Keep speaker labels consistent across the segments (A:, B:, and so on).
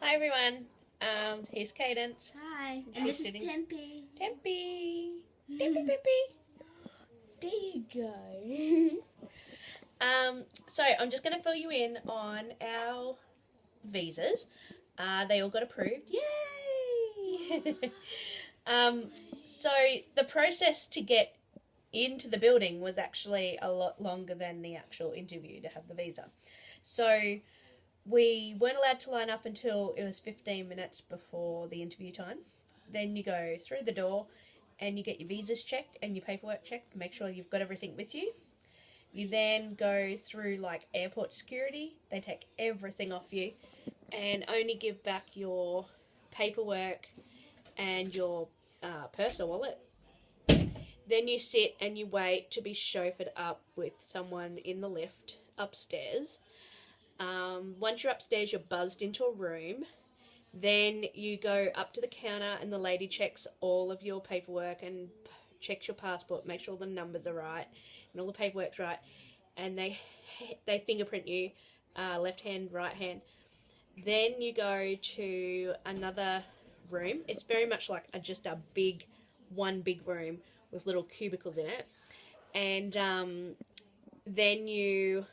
A: Hi everyone, here's Cadence.
B: Hi,
A: She's
B: and this is
A: sitting-
B: Tempe.
A: Tempe! Tempe.
B: There you go.
A: So I'm just going to fill you in on our visas. They all got approved. Yay! So the process to get into the building was actually a lot longer than the actual interview to have the visa. So we weren't allowed to line up until it was 15 minutes before the interview time. Then you go through the door and you get your visas checked and your paperwork checked to make sure you've got everything with you. You then go through like airport security. They take everything off you and only give back your paperwork and your purse or wallet. Then you sit and you wait to be chauffeured up with someone in the lift upstairs. Once you're upstairs, you're buzzed into a room. Then you go up to the counter and the lady checks all of your paperwork and checks your passport, make sure all the numbers are right and all the paperwork's right. And they fingerprint you, left hand, right hand. Then you go to another room. It's very much like just a one big room with little cubicles in it. And then you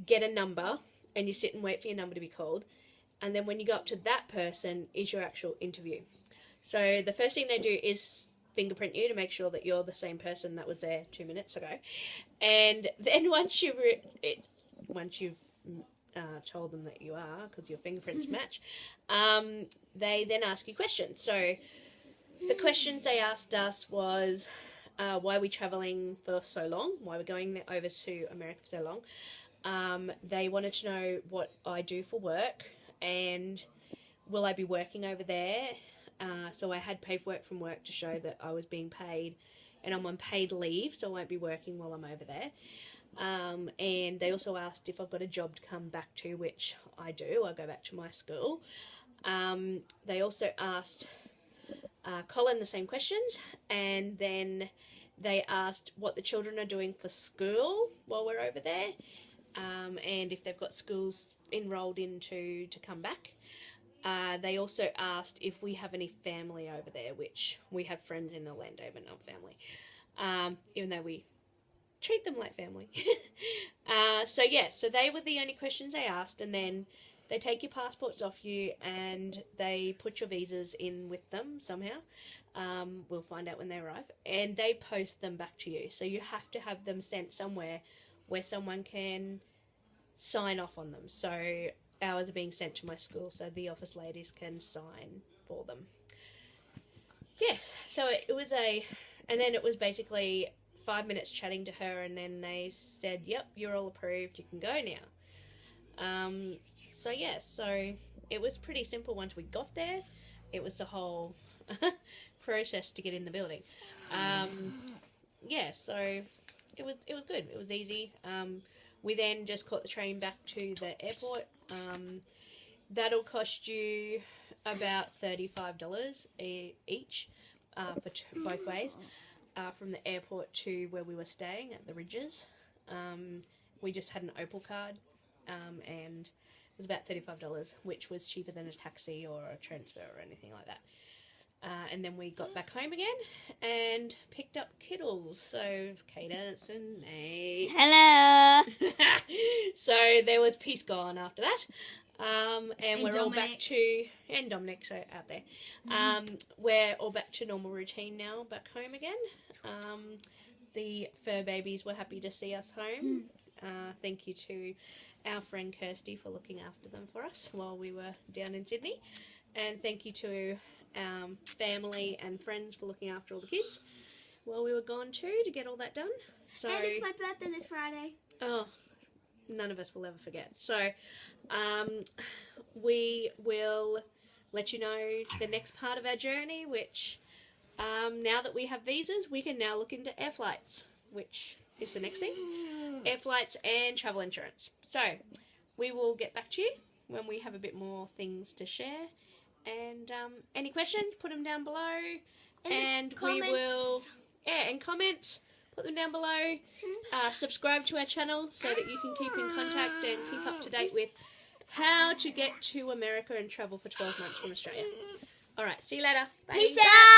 A: get a number and you sit and wait for your number to be called. And then when you go up to that person is your actual interview. So the first thing they do is fingerprint you to make sure that you're the same person that was there 2 minutes ago. And then once you've told them that you are, because your fingerprints match, they then ask you questions. So the questions they asked us was why are we travelling for so long? Why we're going over to America for so long? They wanted to know what I do for work and will I be working over there? So I had paperwork from work to show that I was being paid and I'm on paid leave, so I won't be working while I'm over there. And they also asked if I've got a job to come back to, which I do. I go back to my school. They also asked Colin the same questions, and then they asked what the children are doing for school while we're over there, and if they've got schools enrolled into to come back. They also asked if we have any family over there, which we have friends in Orlando but not family, even though we treat them like family. So they were the only questions they asked, and then they take your passports off you and they put your visas in with them somehow. We'll find out when they arrive, and they post them back to you. So you have to have them sent somewhere where someone can sign off on them. So ours are being sent to my school so the office ladies can sign for them. Yeah, so it was and then it was basically 5 minutes chatting to her, and then they said, yep, you're all approved, you can go now. So it was pretty simple once we got there. It was the whole process to get in the building. So it was good. It was easy. We then just caught the train back to the airport. That'll cost you about $35 each for both ways, from the airport to where we were staying at the Ridges. We just had an Opal card, and it was about $35, which was cheaper than a taxi or a transfer or anything like that. And then we got back home again and picked up Kiddles. So Cadence and Nate.
B: Hello.
A: So there was peace gone after that. And we're Dominic. All back to, and Dominic, so out there. We're all back to normal routine now, back home again. The fur babies were happy to see us home. Thank you to our friend Kirsty for looking after them for us while we were down in Sydney. And thank you to family and friends for looking after all the kids while we were gone too, to get all that done. So,
B: and it's my birthday this Friday.
A: Oh, none of us will ever forget. So we will let you know the next part of our journey, which now that we have visas, we can now look into air flights, which is the next thing. Air flights and travel insurance. So we will get back to you when we have a bit more things to share. And any questions, put them down below. And
B: comments.
A: We will... Yeah, and comments, put them down below. Subscribe to our channel so that you can keep in contact and keep up to date with how to get to America and travel for 12 months from Australia. All right, see you later. Bye.
B: Peace out.